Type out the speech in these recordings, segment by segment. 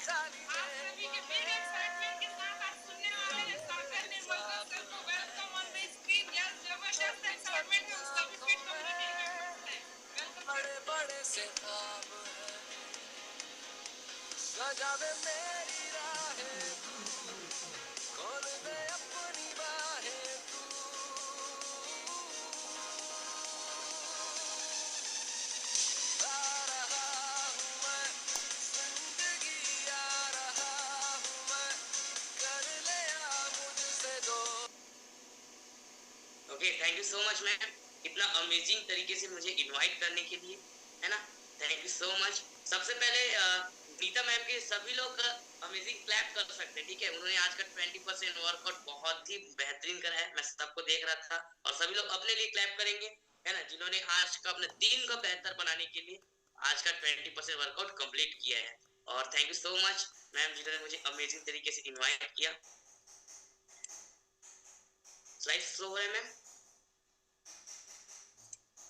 आप सभी के बिग एक्साइटमेंट के साथ आज सुनने वाले हैं सागर निर्मलकर सर को। Welcome on the screen. Yes, जबरदस्त एक्साइटमेंट है सभी फिट कम्युनिटी मेंबर्स है। वेलकम बड़े बड़े से ख्वाब है सजावे मेरी राहें खोल दे अपनी बाहें तू आ रहा हूँ मैं जिंदगी आ रहा हूँ मैं कर ले मुझसे दो। Okay, thank you so much ma'am, इतना अमेजिंग तरीके से मुझे इनवाइट करने के लिए, है ना। Thank you so much. सबसे पहले नीता मैम के सभी लोग अमेजिंग क्लैप कर सकते हैं, ठीक है। उन्होंने आज का 20% वर्कआउट बहुत ही बेहतरीन करा है, मैं सबको देख रहा था। और सभी लोग अपने लिए क्लैप करेंगे, है ना, जिन्होंने आज का अपने दिन को बेहतर बनाने के लिए आज का 20% वर्कआउट कंप्लीट किया है। और thank you so much ma'am, जिन्होंने मुझे अमेजिंग तरीके से इन्वाइट किया। स्लाइड शो हो रहा है मैम?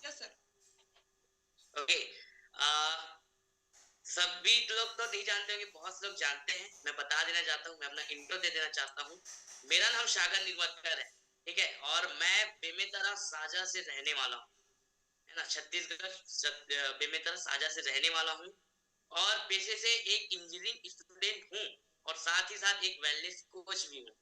Yes sir. ओके, सभी लोग तो नहीं जानते होंगे, बहुत से लोग जानते हैं, मैं बता देना चाहता हूँ, मैं अपना इंट्रो दे देना चाहता हूँ। मेरा नाम सागर निर्मलकर है, ठीक है, और मैं बेमेतरा साजा से रहने वाला हूँ, है ना। छत्तीसगढ़ बेमेतरा साजा से रहने वाला हूँ और पेशे से एक इंजीनियरिंग स्टूडेंट हूँ और साथ ही साथ एक वेलनेस कोच भी हूँ।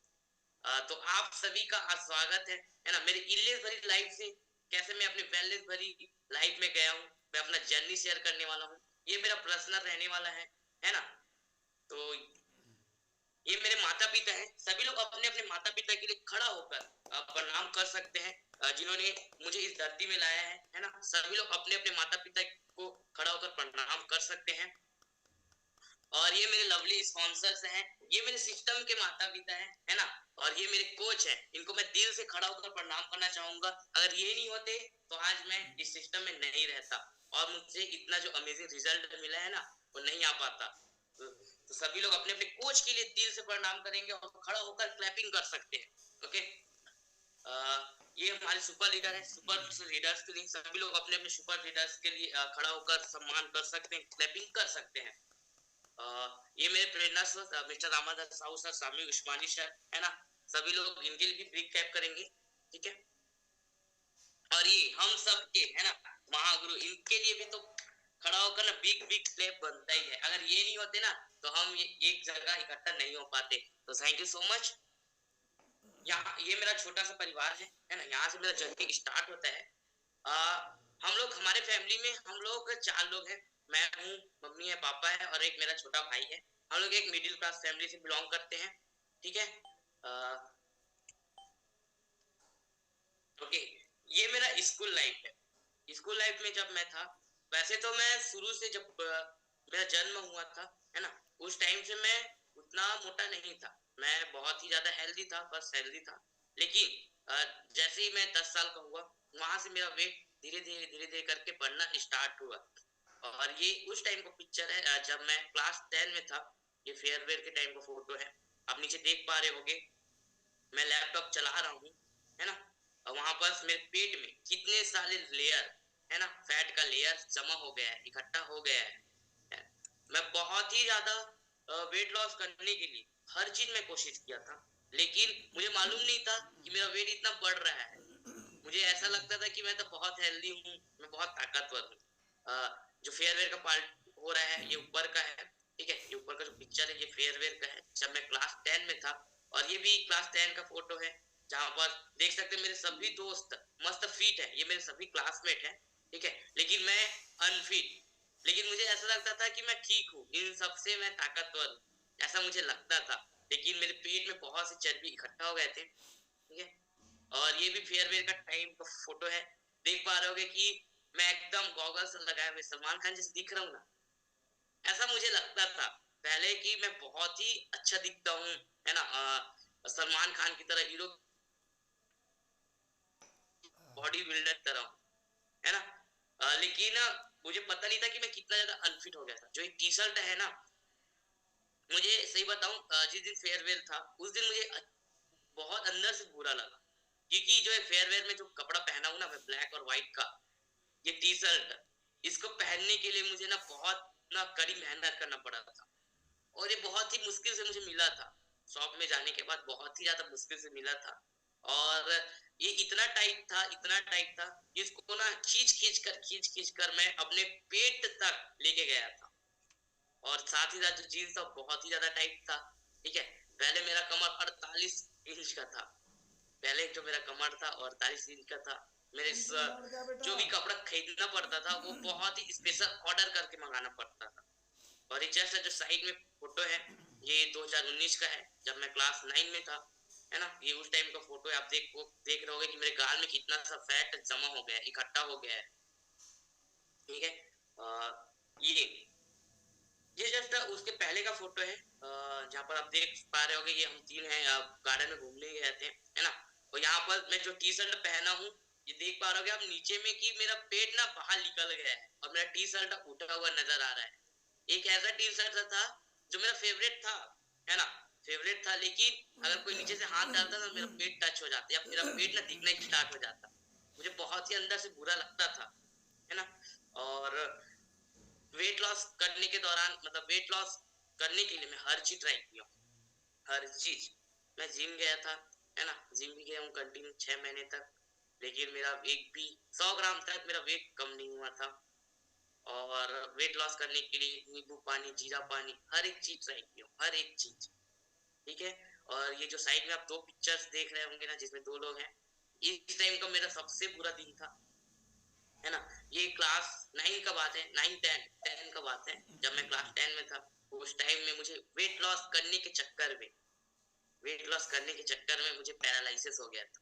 तो आप सभी का स्वागत है ना, मेरी इलनेस भरी लाइफ से कैसे मैं अपनी वेलनेस भरी लाइफ में गया हूँ, मैं अपना जर्नी शेयर करने वाला हूँ। ये मेरा पर्सनल रहने वाला है ना। तो ये मेरे माता पिता हैं, सभी लोग अपने अपने माता पिता के लिए खड़ा होकर प्रणाम कर सकते हैं, जिन्होंने मुझे इस धरती में लाया है ना। सभी लोग अपने अपने माता पिता को खड़ा होकर प्रणाम कर सकते हैं। और ये मेरे लवली स्पॉन्सर्स हैं, ये मेरे सिस्टम के माता पिता हैं, है ना। और ये मेरे कोच हैं, इनको मैं दिल से खड़ा होकर प्रणाम करना चाहूंगा। अगर ये नहीं होते तो आज मैं इस सिस्टम में नहीं रहता और मुझे इतना जो अमेजिंग रिजल्ट मिला है ना, वो नहीं आ पाता। तो सभी लोग अपने अपने कोच के लिए दिल से प्रणाम करेंगे और खड़ा होकर क्लैपिंग कर सकते हैं। ओके, ये हमारे सुपर लीडर है। सुपर लीडर्स के लिए सभी लोग अपने अपने सुपर लीडर्स के लिए खड़ा होकर सम्मान कर सकते हैं, क्लैपिंग कर सकते हैं। ये मेरे प्रेरणा स्रोत मिस्टर रामाधर साहू सर, स्वामी उस्मानी सर, है ना। सभी लोग इनके लिए भी बिग क्लैप करेंगे, ठीक है। और ये हम सब के, है ना, महागुरु, इनके लिए भी तो खड़ा होकर ना बिग बिग क्लैप बनता ही है। अगर ये नहीं होते ना तो हम ये एक जगह इकट्ठा नहीं हो पाते। तो थैंक यू सो मच। यहाँ ये मेरा छोटा सा परिवार है ना, यहाँ से मेरा जर्नी स्टार्ट होता है। हम लोग, हमारे फैमिली में हम लोग 4 लोग हैं। मैं हूँ, मम्मी है, पापा है और एक मेरा छोटा भाई है। हम लोग एक मिडिल क्लास फैमिली से बिलोंग करते हैं, ठीक है। ओके, ये मेरा स्कूल लाइफ है। स्कूल लाइफ में जब मैं था, वैसे तो मैं शुरू से जब मेरा जन्म हुआ था, है ना, उस टाइम से मैं उतना मोटा नहीं था, मैं बहुत ही ज्यादा हेल्दी था, बस हेल्दी था। लेकिन जैसे ही मैं 10 साल का हुआ, वहां से मेरा वेट धीरे धीरे करके बढ़ना स्टार्ट हुआ। और ये उस टाइम का पिक्चर है, जब मैं क्लास 10 में था। ये फेयरवेल के टाइम का फोटो है, आप नीचे देख पा रहे होगे। मैं लैपटॉप चला रहा हूँ, है ना, और वहां पर मेरे पेट में कितने सारे लेयर, है ना, फैट का लेयर जमा हो गया है, इकट्ठा हो गया है। मैं बहुत ही ज्यादा वेट लॉस करने के लिए हर चीज में कोशिश किया था, लेकिन मुझे मालूम नहीं था कि मेरा वेट इतना बढ़ रहा है। मुझे ऐसा लगता था कि मैं तो बहुत हेल्दी हूँ, मैं बहुत ताकतवर हूँ। जो फेयरवेल का पार्ट हो रहा है, ये ऊपर का है, ठीक है। ये ऊपर का जो पिक्चर है, ये फेयरवेल का है जब मैं क्लास 10 में था। और ये भी क्लास 10 का फोटो है, जहां पर देख सकते हैं मेरे सभी दोस्त मस्त फिट है, ये मेरे सभी क्लासमेट है, ठीक है। लेकिन मैं अनफिट, लेकिन मुझे ऐसा लगता था कि मैं ठीक हूँ, इन सबसे मैं ताकतवर हूँ, ऐसा मुझे लगता था। लेकिन मेरे पेट में बहुत से चर्बी इकट्ठा हो गए थे, ठीक है। और ये भी फेयरवेल का टाइम का फोटो है, देख पा रहे होगे कि मैं एकदम गॉगल्स लगाए हुए सलमान खान जैसे दिख रहा हूँ ना। ऐसा मुझे लगता था पहले कि मैं बहुत ही अच्छा दिखता हूँ, है ना, सलमान खान की तरह हीरो बॉडी बिल्डर तरह हूँ, है ना। लेकिन मुझे पता नहीं था कि मैं कितना ज्यादा अनफिट हो गया था। जो एक टी शर्ट है ना, मुझे सही बताऊं, जिस दिन फेयरवेल था उस दिन मुझे बहुत अंदर से बुरा लगा, क्योंकि जो है फेयरवेल में जो कपड़ा पहना हूं ना मैं, ब्लैक और व्हाइट का, ये टी शर्ट, इसको पहनने के लिए मुझे ना बहुत ना कड़ी मेहनत करना पड़ा था। और ये बहुत ही मुश्किल से मुझे मिला था। शॉप में जाने के बाद बहुत ही ज्यादा मुश्किल से मिला था। और ये इतना टाइट था कि इसको ना खींच कर मैं अपने पेट तक लेके गया था। और साथ ही साथ जो जीन्स था बहुत ही ज्यादा टाइट था। ठीक है, पहले मेरा कमर 48 इंच का था। पहले जो मेरा कमर था 48 इंच का था। जो भी कपड़ा खरीदना पड़ता था वो बहुत ही स्पेशल ऑर्डर करके मंगाना पड़ता था। और ये जस्ट जो साइड में फोटो है ये 2019 का है, जब मैं क्लास 9 में था, है ना। ये उस टाइम का फोटो है। आप देख रहे होगे कि मेरे गाल में कितना सा फैट जमा हो गया है, इकट्ठा हो गया है। ठीक है। ये जस्ट उसके पहले का फोटो है, जहाँ पर आप देख पा रहे होगे ये हम तीन हैं गार्डन में घूमने गए थे, है ना। और यहाँ पर मैं जो टी शर्ट पहना हूँ ये देख पा रहे होगे आप नीचे में कि मेरा पेट ना बाहर निकल गया है और मेरा टी शर्ट उठा हुआ नजर आ रहा है। एक ऐसा टी शर्ट था जो मेरा फेवरेट था, है ना, फेवरेट था। लेकिन अगर कोई नीचे से हाथ डालता ना मेरा पेट टच हो जाता या मेरा पेट ना दिखना स्टार्ट हो जाता। मुझे बहुत ही अंदर से बुरा लगता था, है ना। और वेट लॉस करने के दौरान मतलब वेट लॉस करने के लिए मैं हर चीज ट्राई किया हूँ, हर चीज। मैं जिम गया था, है ना, जिम भी गया हूँ कंटिन्यू 6 महीने तक। लेकिन मेरा एक भी 100 ग्राम तक मेरा वेट कम नहीं हुआ था। और वेट लॉस करने के लिए नींबू पानी, जीरा पानी, हर एक चीज ट्राई की हूँ, हर एक चीज। ठीक है। और ये जो साइड में आप दो पिक्चर्स देख रहे होंगे ना जिसमें दो लोग हैं, इस टाइम का मेरा सबसे बुरा दिन था, है ना। ये क्लास 9 का बात है, 9 10 का बात है, जब मैं क्लास 10 में था। उस टाइम में मुझे वेट लॉस करने के चक्कर में मुझे पैरालिसिस हो गया था,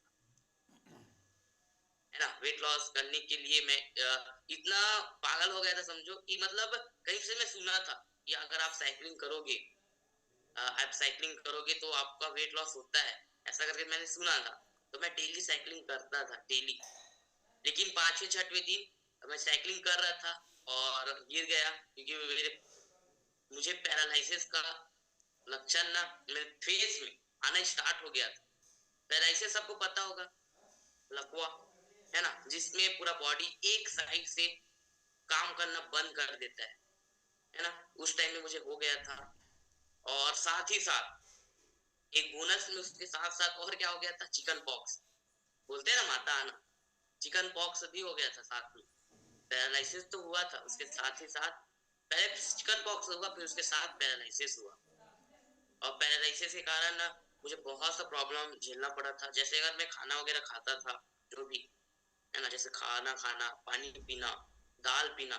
है ना। वेट लॉस करने के लिए मैं इतना पागल हो गया था समझो कि मतलब कहीं से मैं सुना था कि अगर आप साइकिलिंग करोगे तो आपका वेट लॉस होता है, ऐसा करके मैंने सुना था। तो मैं डेली साइकिलिंग करता था, डेली। लेकिन 5वें 6वें दिन मैं साइकिलिंग कर रहा था और गिर गया, क्योंकि मुझे पैरालिसिस का लक्षण ना मेरे फेस में आना स्टार्ट हो गया था। पैरालिसिस सबको पता होगा, लकवा, है ना, जिसमें पूरा बॉडी एक साइड से काम करना बंद कर देता है ना। उस टाइम में मुझे हो गया था। और साथ ही साथ एक बोनस में उसके साथ साथ और क्या हो गया था, चिकन पॉक्स, बोलते हैं ना माता आना, चिकन पॉक्स भी हो गया था साथ में। पैरालिसिस तो हुआ था, उसके साथ ही साथ पहले चिकन पॉक्स हुआ फिर उसके साथ पैरालिसिस हुआ। और पैरालिसिस के कारण ना मुझे बहुत सा प्रॉब्लम झेलना पड़ा था। जैसे अगर मैं खाना वगैरह खाता था, जो भी, है ना, जैसे खाना खाना, पानी पीना, दाल पीना,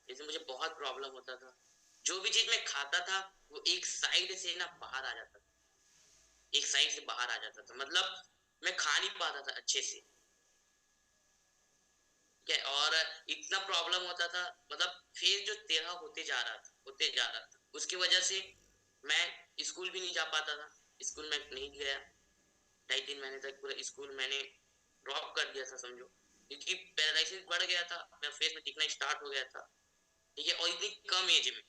जैसे मुझे बहुत प्रॉब्लम होता था। जो भी चीज मैं खाता था वो एक साइड से ना बाहर आ जाता था, एक साइड से बाहर आ जाता था, मतलब मैं खा नहीं पाता था अच्छे से। ठीक है। और इतना प्रॉब्लम होता था, मतलब फेस जो टेढ़ा होते जा रहा था उसकी वजह से मैं स्कूल भी नहीं जा पाता था। स्कूल में नहीं गया 2.5 3 महीने तक, पूरा स्कूल मैंने ड्रॉप कर दिया था समझो, क्योंकि पैरालिसिस बढ़ गया था, मेरा फेस में दिखना स्टार्ट हो गया था। ठीक है। और इतनी कम एज में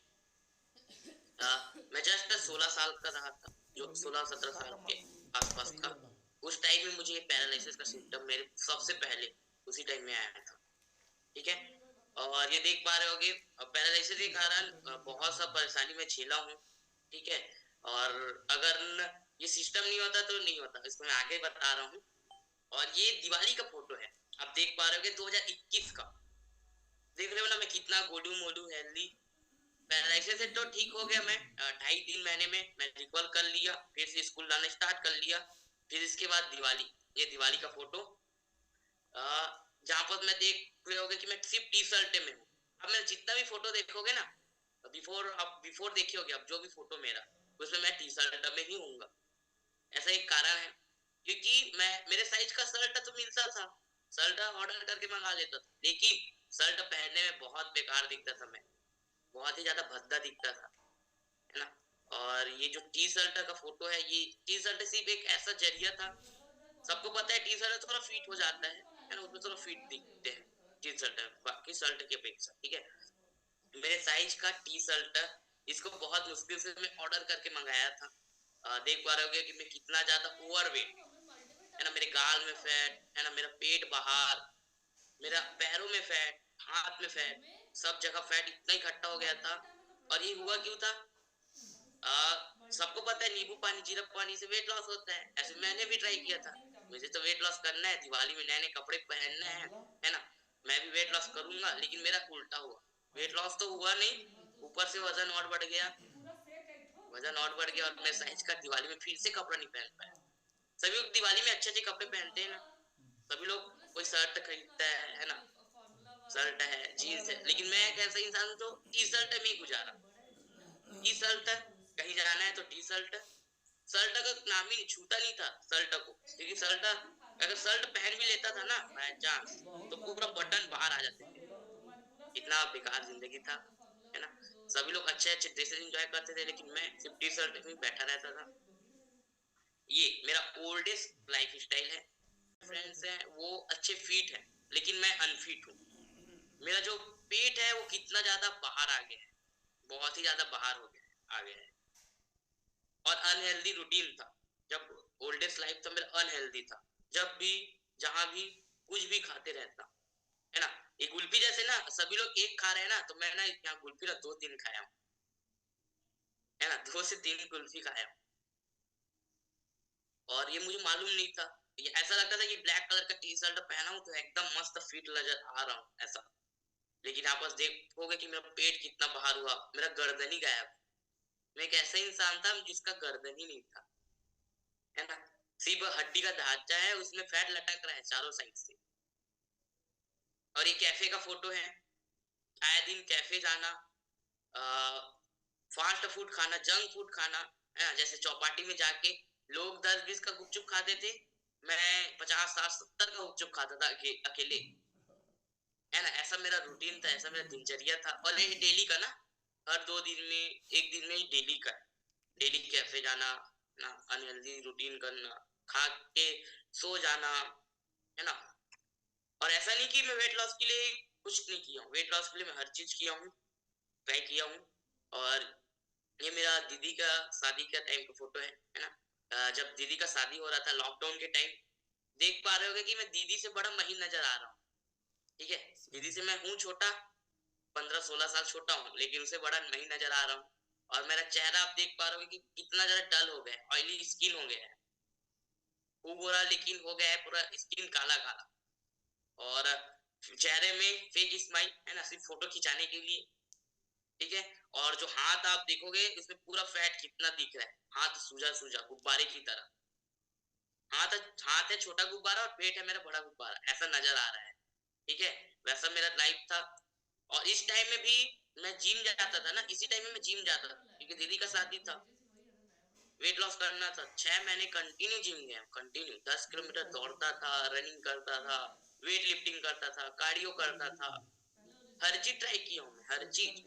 मैं जस्ट 16 साल का रहा था, जो 16 17 साल के आसपास था। उस टाइम में मुझे ये पैरालिसिस का सिम्टम मेरे सबसे पहले उसी टाइम में आया था। ठीक है। और ये देख पा रहे होगे पैरालिसिस के कारण बहुत सा परेशानी में झेला हूँ। ठीक है। और अगर ये सिस्टम नहीं होता तो नहीं होता, इसको मैं आगे बता रहा हूँ। और ये दिवाली का फोटो है, आप देख पा रहे होगे 2021 का। देख रहे हो ना मैं कितना गोलू मोलू हेल्दी। पैरालिसिस से तो ठीक हो गया मैं 2.5 3 महीने में मैं रिकवर कर लिया, फिर से स्कूल जाना स्टार्ट कर लिया। फिर इसके बाद दिवाली, ये दिवाली का फोटो, जहां पर मैं देख रहे होगे कि मैं सिर्फ टी शर्ट में हूँ। अब मैं जितना भी फोटो देखोगे ना, बिफोर देखी होगी आप जो भी फोटो मेरा, उसमें मैं टी शर्ट में ही हूँ। ऐसा एक कारण है, क्योंकि मैं मेरे साइज का शर्ट तो मिलता था, शर्ट ऑर्डर करके मंगा लेता था, लेकिन शर्ट पहनने में बहुत बेकार दिखता था, मैं बहुत ही ज्यादा भद्दा दिखता था, है ना। और ये जो टी शर्ट का फोटो है, ये टी शर्ट सिर्फ एक ऐसा जरिया था। सबको पता है टी शर्ट थोड़ा फिट हो जाता है ना, उसमें थोड़ा फिट दिखते हैं टी शर्ट बाकी शर्ट की अपेक्षा। ठीक है। मेरे साइज का टी शर्ट इसको बहुत मुश्किल से मैं ऑर्डर करके मंगाया था। देख पा रहे होगे कि मैं कितना ज्यादा ओवरवेट, है ना, मेरे गाल में फैट, है ना, मेरा पेट बाहर, मेरा पैरों में फैट, हाथ में फैट, सब जगह फैट इतना इकट्ठा हो गया था। और ये हुआ क्यों था, सबको पता है नींबू पानी जीरा पानी से वेट लॉस होता है, ऐसे मैंने भी ट्राई किया था। मुझे तो वेट लॉस करना है, दिवाली में नए नए कपड़े पहनने हैं, है ना। मैं भी वेट लॉस करूंगा, लेकिन मेरा उल्टा हुआ। वेट लॉस तो हुआ नहीं, ऊपर से वजन और बढ़ गया। वजन और बढ़ गया और मैं साइज का दिवाली में फिर से कपड़ा नहीं पहन पाया। सभी लोग दिवाली में अच्छे अच्छे कपड़े पहनते हैं ना, सभी लोग कोई शर्ट खरीदता है ना, शर्ट है जीन्स है, लेकिन मैं एक ऐसा इंसान हूं जो टी शर्ट में ही गुजारा। टी शर्ट, कहीं जाना है तो टी शर्ट। शर्ट का नाम ही छूता नहीं था शर्ट को, क्योंकि शर्ट अगर शर्ट पहन भी लेता था ना बाय चांस, तो पूरा बटन बाहर आ जाते थे। इतना बेकार जिंदगी था, है ना। सभी लोग अच्छे अच्छे ड्रेसेस एंजॉय करते थे, लेकिन मैं सिर्फ टी शर्ट में बैठा रहता था। ये मेरा ओल्डेस्ट लाइफ स्टाइल है। फ्रेंड्स हैं वो अच्छे फिट है, लेकिन मैं अनफिट हूँ। मेरा जो पेट है वो कितना ज्यादा बाहर आ गया है, बहुत ही ज्यादा बाहर हो गया है, आ गया है। और अनहेल्दी रूटीन था, जब ओल्डेस्ट लाइफ था मेरा अनहेल्दी था। जब भी जहां भी कुछ भी खाते रहता, है ना। ये कुल्फी जैसे ना सभी लोग एक खा रहे हैं ना, तो मैं ना यहाँ कुल्फी ना 2-3 खाया हूँ, है ना, 2 से 3 कुल्फी खाया हूँ। और ये मुझे मालूम नहीं था, ये ऐसा लगता था कि ब्लैक कलर का टी शर्ट पहना हूँ तो एकदम मस्त फिट नजर आ रहा हूँ ऐसा। लेकिन आप बस देखोगे कि मेरा पेट कितना बाहर हुआ, मेरा गर्दन ही गायब। मैं एक ऐसा इंसान था जिसका गर्दन ही नहीं था, है ना। सिर्फ हड्डी का ढांचा है, उसमें फैट लटक रहा है चारों साइड से। और ये कैफे का फोटो है, आए दिन कैफे जाना, फास्ट फूड खाना, जंक फूड खाना, है ना। जैसे चौपाटी में जाके लोग 10-20 का गुपचुप खाते थे, मैं 50-60-70 का गुपचुप खाता था अकेले, है ना। ऐसा मेरा रूटीन था, ऐसा मेरा दिनचर्या था। और ये डेली का ना, हर 2 दिन में, एक दिन में ही डेली का, डेली कैफे जाना ना, अनहेल्दी रूटीन करना, खा के सो जाना, है ना। और ऐसा नहीं कि मैं वेट लॉस के लिए कुछ नहीं किया हूँ, वेट लॉस के लिए मैं हर चीज किया हूँ, ट्राई किया हूँ। और ये मेरा दीदी का शादी का टाइम का फोटो है ना। जब दीदी का शादी हो रहा था लॉकडाउन के टाइम, देख पा रहे होगे कि मैं दीदी से बड़ा महीन नजर आ रहा हूँ, ठीक है। दीदी से मैं हूँ छोटा, 15-16 साल छोटा हूँ, लेकिन उसे बड़ा नहीं नजर आ रहा हूँ। और मेरा चेहरा आप देख पा रहे हो कि कितना ज्यादा डल हो गया है, ऑयली स्किन हो गया है, वो गोरा लेकिन हो गया है पूरा स्किन काला काला। और चेहरे में फेक स्माइल, है ना, सिर्फ फोटो खिंचाने के लिए, ठीक है। और जो हाथ आप देखोगे उसमें पूरा फैट कितना दिख रहा है, हाथ सूजा सूजा गुब्बारे की तरह। हाथ हाथ है छोटा गुब्बारा और पेट है मेरा बड़ा गुब्बारा, ऐसा नजर आ रहा है, ठीक है। वैसा मेरा लाइफ था। और इस टाइम में भी मैं जिम जाता था ना, इसी टाइम में मैं जिम जाता था क्योंकि दीदी का शादी था, वेट लॉस करना था। 6 महीने कंटिन्यू जिम गया, कंटिन्यू 10 किलोमीटर दौड़ता था, रनिंग करता था, वेट लिफ्टिंग करता था, कार्डियो करता था, हर चीज ट्राई किया हूँ मैं, हर चीज।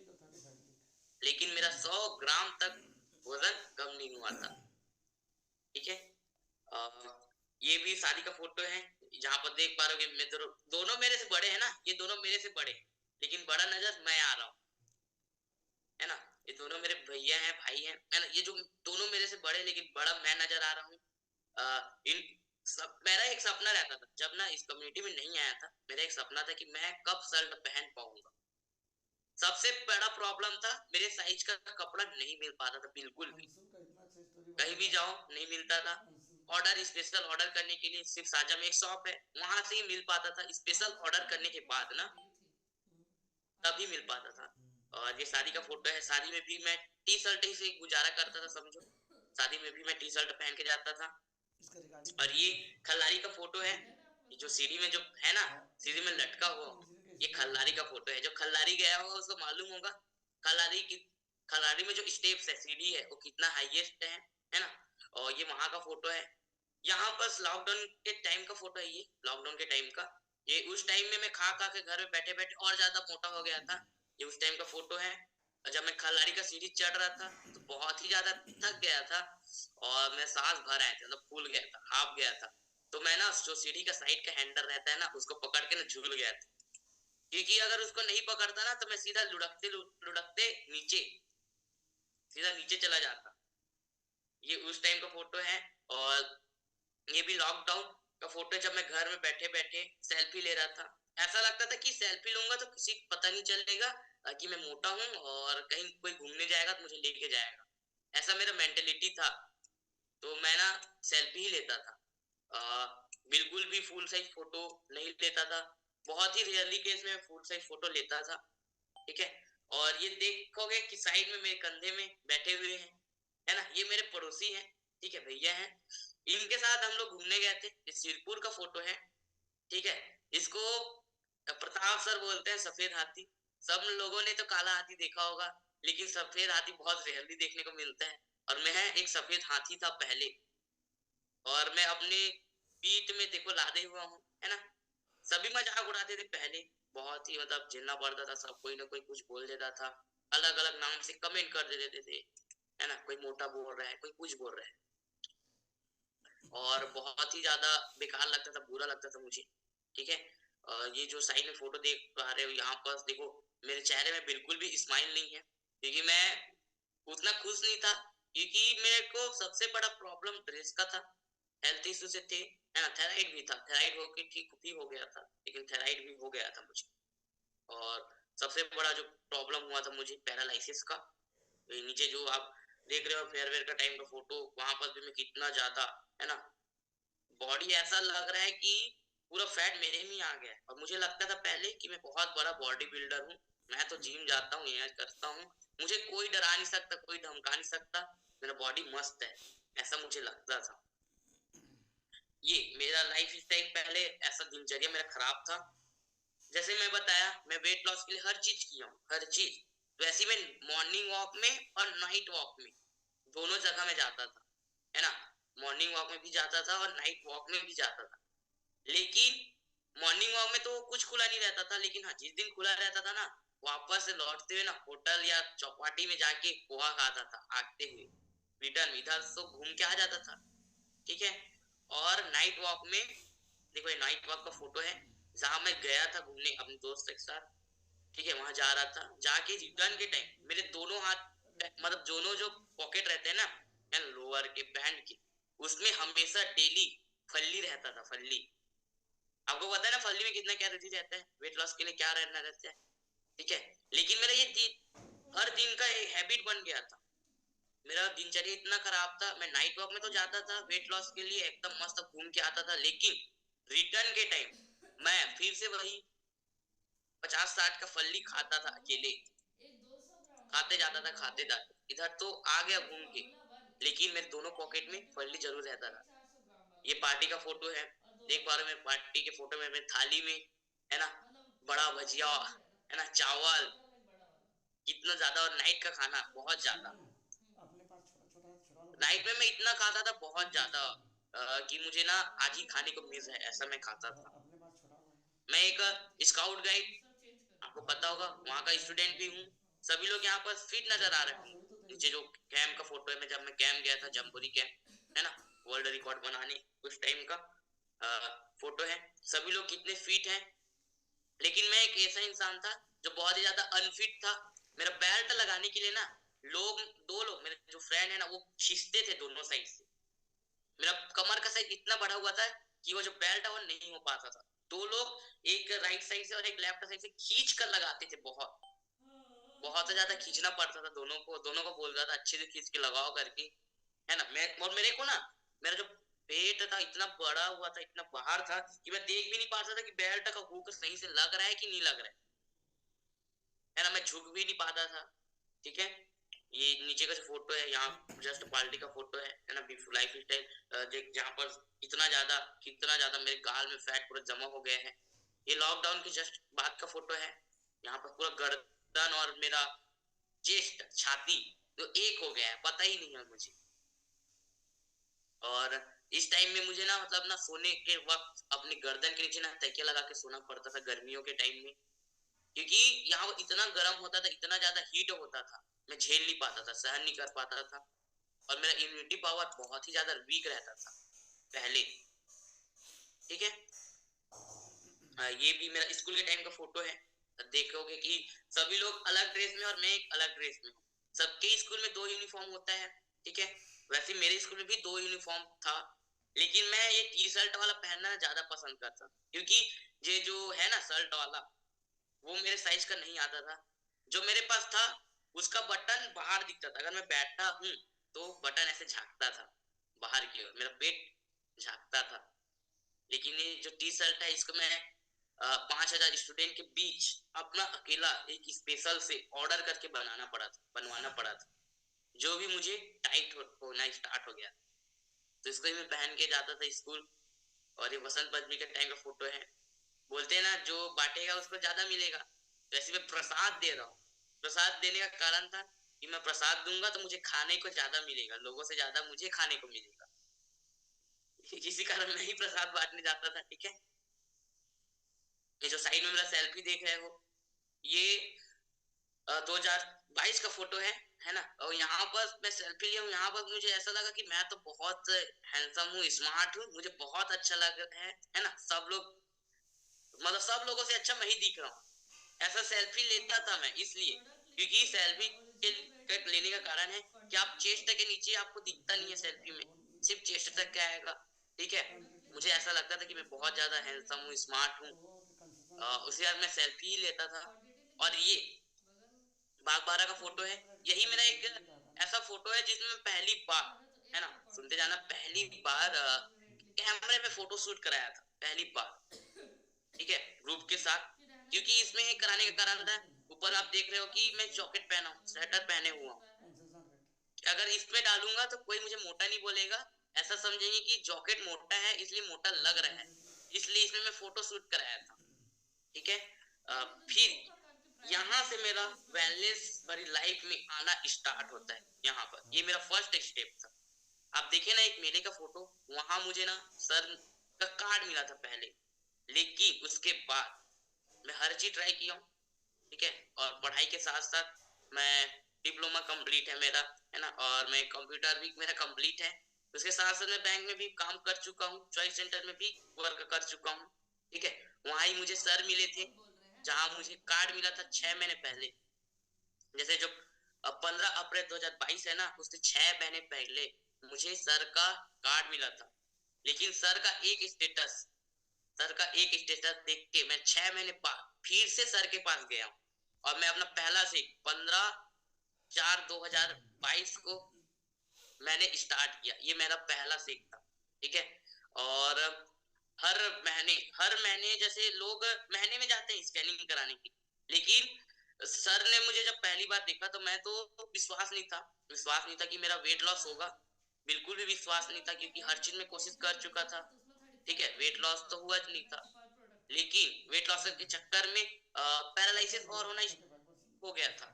लेकिन मेरा 100 ग्राम तक वजन कम नहीं हुआ था, ठीक है। ये भी शादी का फोटो है, जहां पर देख पा रहे हो मैं दोनों मेरे से बड़े हैं ना, ये दोनों मेरे से बड़े, लेकिन बड़ा नजर मैं आ रहा हूँ, है ना। ये दोनों मेरे भैया हैं, भाई हैं, है ना। ये जो दोनों मेरे से बड़े लेकिन बड़ा मैं नजर आ रहा हूँ। इन सब मेरा एक सपना रहता था, जब ना इस कम्युनिटी में नहीं आया था, मेरा एक सपना था कि मैं कब शर्ट पहन पाऊंगा। सबसे बड़ा प्रॉब्लम था मेरे साइज का कपड़ा नहीं मिल पाता था बिल्कुल भी, कहीं भी जाओ नहीं मिलता था। ऑर्डर स्पेशल ऑर्डर करने के लिए सिर्फ साजा में एक शॉप है, वहां से ही मिल पाता था, स्पेशल ऑर्डर करने के बाद ना तभी मिल पाता था। और ये शादी का फोटो है, शादी में भी मैं टी शर्ट ही से गुजारा करता था समझो, शादी में भी मैं टी शर्ट पहन के जाता था। और ये खल्लारी का फोटो है, ये जो सीढ़ी में जो है ना, सीढ़ी में लटका हुआ, ये खल्लारी का फोटो है। जो खल्लारी गया होगा उसको मालूम होगा खल्लारी की, खल्लारी में जो स्टेप्स है, सीढ़ी है, वो कितना हाईएस्ट है ना। और ये वहां का फोटो है, यहाँ पर लॉकडाउन के टाइम का फोटो है, ये लॉकडाउन के टाइम का। ये उस टाइम में मैं खा खा के घर में बैठे बैठे और ज्यादा मोटा हो गया था, ये उस टाइम का फोटो है। और जब मैं खल्लारी का सीढ़ी चढ़ रहा था तो बहुत ही ज्यादा थक गया था, और मैं सांस भर आया था, मतलब फूल गया था, हाफ गया था। तो मैं ना जो सीढ़ी का साइड का हैंडल रहता है ना, उसको पकड़ के ना झूल गया था, क्योंकि अगर उसको नहीं पकड़ता ना तो मैं सीधा लुढ़कते लुढ़कते नीचे, सीधा नीचे चला जाता। ये उस टाइम का फोटो है। और ये भी लॉकडाउन का फोटो है, जब मैं घर में बैठे बैठे सेल्फी ले रहा था। ऐसा लगता था कि सेल्फी लूंगा तो किसी को पता नहीं चलेगा कि मैं मोटा हूँ, और कहीं कोई घूमने जाएगा तो मुझे लेके जाएगा, ऐसा मेरा मेंटेलिटी था, तो मैं ना सेल्फी ही लेता था। बिल्कुल भी फुल साइज फोटो नहीं लेता था, बहुत ही रेयरली केस में फुल साइज फोटो लेता था, ठीक है। और ये देखोगे कि साइड में मेरे कंधे में बैठे हुए हैं, है ना, ये मेरे पड़ोसी हैं, ठीक है, भैया हैं। इनके साथ हम लोग घूमने गए थे। ये सिरपुर का फोटो है, ठीक है। इसको प्रताप सर बोलते हैं सफेद हाथी। सब लोगों ने तो काला हाथी देखा होगा, लेकिन सफेद हाथी बहुत रेयरली देखने को मिलता है, और मैं एक सफेद हाथी था पहले। और मैं अपने पीठ में देखो लादे हुआ हूँ, है ना। सभी मजाक उड़ाते थे पहले, बहुत ही मतलब झेलना पड़ता था, सब कोई ना कोई कुछ बोल देता था, अलग अलग नाम से कमेंट कर देते थे, है ना, कोई मोटा बोल रहा है, कोई कुछ बोल रहा है, और बहुत ही ज्यादा बेकार लगता था, बुरा लगता था मुझे, ठीक है। ये जो साइड में फोटो देख पा रहे हो, यहाँ पर देखो मेरे चेहरे में बिल्कुल भी स्माइल नहीं है, क्योंकि मैं उतना खुश नहीं था, क्योंकि मेरे को सबसे बड़ा प्रॉब्लम ड्रेस का था, हेल्थ इशू से थे, है ना। थायराइड भी था, थायराइड होके ठीक भी हो गया था, लेकिन थायराइड भी हो गया था मुझे। और सबसे बड़ा जो प्रॉब्लम हुआ था मुझे पैरालिसिस का। नीचे जो आप देख रहे हो फेयरवेल का टाइम का फोटो, वहां पर भी मैं कितना ज्यादा, है ना, बॉडी ऐसा लग रहा है कि पूरा फैट मेरे में ही आ गया है। और मुझे लगता था पहले कि मैं बहुत बड़ा बॉडी बिल्डर हूँ, मैं तो जिम जाता हूँ, ये करता हूँ, मुझे कोई डरा नहीं सकता, कोई धमका नहीं सकता, मेरा बॉडी मस्त है, ऐसा मुझे लगता था। ये मेरा लाइफ स्टाइल पहले, ऐसा दिनचर्या मेरा खराब था। जैसे मैं बताया, मैं वेट लॉस के लिए हर चीज किया हूँ, हर चीज। वैसे मैं मॉर्निंग वॉक में और नाइट वॉक में दोनों जगह में जाता था, है ना। मॉर्निंग वॉक में भी जाता था और नाइट वॉक में भी जाता था, लेकिन मॉर्निंग वॉक में तो कुछ खुला नहीं रहता था, लेकिन हाँ, जिस दिन खुला रहता था ना, वापस से लौटते हुए ना होटल या चौपाटी में जाके पोहा खाता था, आते हुए रिटर्न इधर तो घूम के आ जाता था, ठीक है। और नाइट वॉक में देखो, ये नाइट वॉक का फोटो है, जहां मैं गया था घूमने अपने दोस्त के साथ, ठीक है। वहां जा रहा था, जाके रिटर्न के टाइम मेरे दोनों हाथ, मतलब दोनों जो पॉकेट रहते हैं ना लोअर के पैंट के, उसमें हमेशा डेली फल्ली रहता था, फल्ली। आपको पता है ना फल्ली में कितना कैलोरी रहता है, वेट लॉस के लिए क्या रहना रहता है, ठीक है। लेकिन मेरा ये हर दिन का एक हैबिट बन गया था, मेरा दिनचर्या इतना खराब था। मैं नाइट वॉक में तो जाता था वेट लॉस के लिए, एकदम मस्त घूम के आता था, लेकिन रिटर्न के टाइम मैं फिर से वही 50-60 का फल्ली खाता था अकेले, खाते जाता था, खाते जाता। इधर तो आ गया घूम के, लेकिन मेरे दोनों पॉकेट में फल्ली जरूर रहता था। ये पार्टी का फोटो है, देख पा रहे हो, मैं पार्टी के फोटो में मैं थाली में, है ना, बड़ा भजिया, है ना, चावल कितना ज्यादा, और नाइट का खाना बहुत सुनो ज्यादा। ना, अपने पास छोटा छोटा छोटा वाला बॉक्स नाइट है, में मैं इतना खाता था बहुत एक ज्यादा, दूसरा वाला। कि मुझे ना आज ही खाने को मिल जाए, ऐसा मैं खाता था। अपने पास छोटा वाला है मैं एक स्काउट गाइड, आपको पता होगा, वहां का स्टूडेंट भी हूँ। सभी लोग यहाँ पर फिट ना। नजर आ रहे हाँ हैं। वही तो देख नीचे जो कैंप का फोटो है, मैं जब मैं कैंप गया था, जम्बोरी कैंप, है ना, वर्ल्ड रिकॉर्ड बनाने उस टाइम का फोटो है। सभी लोग कितने फिट हैं, लेकिन मैं एक ऐसा इंसान था जो बहुत ही ज्यादा अनफिट था। मेरा बेल्ट लगाने के लिए ना, लोग, दो लोग मेरे जो फ्रेंड है ना, वो खींचते थे दोनों साइड से। मेरा कमर का साइज इतना बड़ा हुआ था कि वो जो बेल्ट है वो नहीं हो पाता था। दो लोग, एक राइट साइड से और एक लेफ्ट साइड से खींच कर लगाते थे, बहुत बहुत ज्यादा खींचना पड़ता था दोनों को बोल रहा था अच्छे से खींच के लगाओ करके, है ना। मैं और मेरे को ना, मेरा जो पेट था इतना बड़ा हुआ था, इतना बाहर था कि मैं देख भी नहीं पाता था कि बेल्ट का हुक सही से लग रहा है कि नहीं लग रहा है ना। मैं झुक भी नहीं पाता था, ठीक है। ये नीचे का जो फोटो है, यहाँ जस्ट पार्टी का फोटो है ना, बिल्कुल लाइफ स्टाइल, जहाँ पर कितना ज्यादा मेरे गाल में फैट पूरा जमा हो गया है। ये लॉकडाउन के जस्ट बाद का फोटो है, यहाँ पर पूरा गर्दन और मेरा चेस्ट, छाती तो एक हो गया है, पता ही नहीं है मुझे। और इस टाइम में मुझे ना, मतलब ना, सोने के वक्त अपनी गर्दन के नीचे ना तकिया लगा के सोना पड़ता था गर्मियों के टाइम में, क्योंकि यहाँ इतना गर्म होता था, इतना ज्यादा हीट होता था, मैं झेल नहीं पाता था, सहन नहीं कर पाता था। और मेरा इम्यूनिटी पावर बहुत ही ज्यादा वीक रहता था पहले, ठीक है। ये भी मेरा स्कूल के टाइम का फोटो है। देखोगे कि सभी लोग अलग ड्रेस में और मैं एक अलग ड्रेस में हूँ। सबके स्कूल में 2 यूनिफॉर्म होता है, ठीक है। वैसे मेरे स्कूल में भी 2 यूनिफॉर्म था, लेकिन मैं ये टी शर्ट वाला पहनना ज्यादा पसंद करता, क्योंकि ये जो है ना शर्ट वाला, वो मेरे साइज का नहीं आता था। जो मेरे पास था उसका बटन बाहर दिखता था, अगर मैं बैठता हूँ तो बटन ऐसे झांकता था बाहर की ओर, मेरा पेट झांकता था। लेकिन ये जो टी शर्ट है इसको मैं 5,000 स्टूडेंट के बीच अपना अकेला एक स्पेशल से ऑर्डर करके बनवाना पड़ा था, जो भी मुझे टाइट होना स्टार्ट हो गया। तो इसको ही मैं पहन के जाता था स्कूल। और ये वसंत पंचमी के टाइम का फोटो है। बोलते हैं ना, जो बांटेगा उसको ज्यादा मिलेगा, वैसे मैं प्रसाद दे रहा हूँ। प्रसाद देने का कारण था कि मैं प्रसाद दूंगा तो मुझे खाने को ज्यादा मिलेगा, लोगों से ज्यादा मुझे खाने को मिलेगा। इसी कारण मैं ही प्रसाद बांटने जाता था। ठीक है, ये जो साइड में मेरा सेल्फी देख रहे हो, ये 2022 का फोटो है ना। और यहाँ पर मैं सेल्फी लिया हूँ, यहाँ पर मुझे ऐसा लगा कि मैं तो बहुत हैंडसम हूँ, स्मार्ट हूँ, मुझे बहुत अच्छा लग रहा है ना। सब लोग, मतलब सब लोगों से अच्छा मैं ही दिख रहा हूँ। ऐसा सेल्फी लेता था मैं इसलिए, क्योंकि सेल्फी के लेने का कारण है कि आप चेस्ट के नीचे आपको दिखता नहीं है सेल्फी में, सिर्फ चेस्ट तक क्या आएगा। ठीक है, मुझे ऐसा लगता था कि मैं बहुत ज्यादा हैंडसम हूँ, स्मार्ट हूँ। उसके बाद मैं सेल्फी ही लेता था। और ये बागबारा का फोटो है, यही मेरा एक ऐसा फोटो है जिसमें मैं पहली बार, है ना, सुनते जाना, पहली बार कैमरे में फोटो शूट कराया था, पहली बार। ठीक है, ग्रुप के साथ। क्योंकि इसमें कराने का कारण था, ऊपर आप देख रहे हो कि मैं जॉकेट पहना हूँ, स्वेटर पहने हुआ हूँ। अगर इसमें डालूंगा तो कोई मुझे मोटा नहीं बोलेगा, ऐसा समझेंगे कि जॉकेट मोटा है इसलिए मोटा लग रहा है, इसलिए इसमें मैं फोटो शूट कराया था। ठीक है, फिर यहाँ से मेरा वेलनेस भरी लाइफ में आना स्टार्ट होता है। यहाँ पर ये मेरा फर्स्ट स्टेप था। आप देखे ना एक मेले का फोटो, वहां मुझे ना सर का कार्ड मिला था पहले, लेकिन उसके बाद मैं हर चीज ट्राई किया हूँ। ठीक है, और पढ़ाई के साथ साथ मैं डिप्लोमा कंप्लीट है मेरा, है ना, और मैं कंप्यूटर भी मेरा कंप्लीट है। उसके साथ साथ मैं बैंक में भी काम कर चुका हूँ, चॉइस सेंटर में भी वर्क कर चुका हूँ। ठीक है, वहां ही मुझे सर मिले थे, जहां मुझे कार्ड मिला था 6 महीने पहले। जैसे जो 15 अप्रैल 2022 है ना, उससे 6 महीने पहले मुझे सर का कार्ड मिला था। लेकिन सर का एक स्टेटस देख के मैं 6 महीने बाद फिर से सर के पास गया हूँ, और मैं अपना पहला से 15/4/2022 को मैंने स्टार्ट किया। ये मेरा पहला सीख था। ठीक है, और हर महीने जैसे लोग महीने में जाते हैं स्कैनिंग कराने की, लेकिन सर ने मुझे जब पहली बार देखा तो मैं तो विश्वास नहीं था कि मेरा वेट लॉस होगा। बिल्कुल भी विश्वास नहीं था, क्योंकि हर चीज में कोशिश कर चुका था। ठीक है, वेट लॉस तो हुआ नहीं था, लेकिन वेट लॉस के चक्कर में पैरालिसिस और होना हो गया था।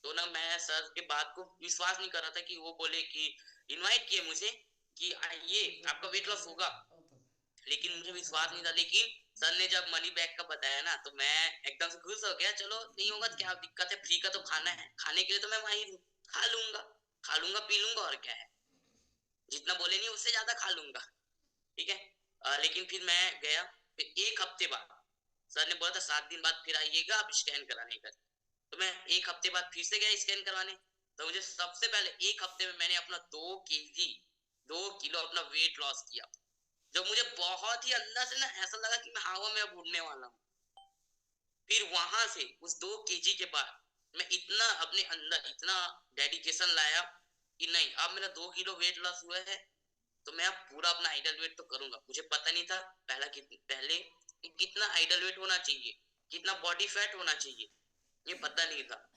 तो ना मैं सर के बात को विश्वास नहीं कर रहा था कि वो बोले कि इनवाइट किए मुझे कि आइए आपका वेट लॉस होगा, लेकिन मुझे विश्वास नहीं था। लेकिन सर ने जब मनी बैग का बताया ना, तो मैं एकदम से खुश हो गया। चलो नहीं होगा तो क्या दिक्कत है, फ्री का तो खाना है, खाने के लिए तो मैं माहिर हूँ, खा लूंगा पी लूंगा, और क्या है, जितना बोले नहीं उससे ज्यादा खा लूंगा। ठीक है, लेकिन फिर मैं गया। फिर एक हफ्ते बाद सर ने बोला था 7 दिन बाद फिर आइएगा आप स्कैन कराने का। तो मैं एक हफ्ते बाद फिर से गया स्कैन करवाने। तो मुझे सबसे पहले एक हफ्ते में मैंने अपना 2 किलो अपना वेट लॉस किया, जो मुझे बहुत ही अंदर से ना ऐसा लगा कि मैं हवा में अब उड़ने वाला हूँ। फिर वहां से उस 2 kg के बाद मैं इतना अपने अंदर इतना डेडिकेशन लाया कि नहीं, अब मेरा 2 किलो वेट लॉस हुआ है तो मैं अब पूरा अपना आइडल वेट तो करूंगा। मुझे पता नहीं था पहले कितना आइडल वेट होना चाहिए, कितना बॉडी फैट होना चाहिए, ये पता नहीं था।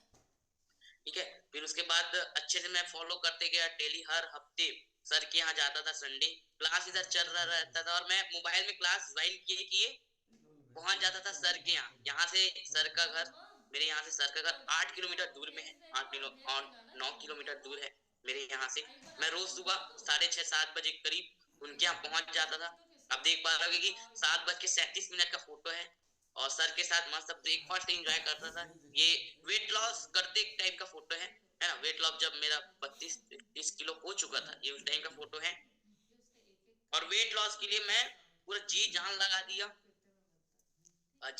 ठीक है, फिर उसके बाद अच्छे से मैं फॉलो करते गया डेली, हर हफ्ते सर के यहाँ जाता था। संडे क्लास इधर चल रहा रहता था, और मैं मोबाइल में क्लास ज्वाइन किए किए पहुंच जाता था सर के यहाँ। यहाँ से सर का घर, मेरे यहाँ से सर का घर 8 किलोमीटर दूर में है, 8 9 किलोमीटर दूर है मेरे यहाँ से। मैं रोज सुबह 6:30-7 बजे करीब उनके यहाँ पहुंच जाता था। अब देख पा रहे हो कि 7:37 का फोटो है, और सर के साथ मस्त ब्रेकफास्ट एंजॉय करता था। ये वेट लॉस करते टाइम का फोटो है ना। वेट लॉस जब मेरा 32-30 किलो हो चुका था, ये उस टाइम का फोटो है। और वेट लॉस के लिए मैं पूरा जी जान लगा दिया। और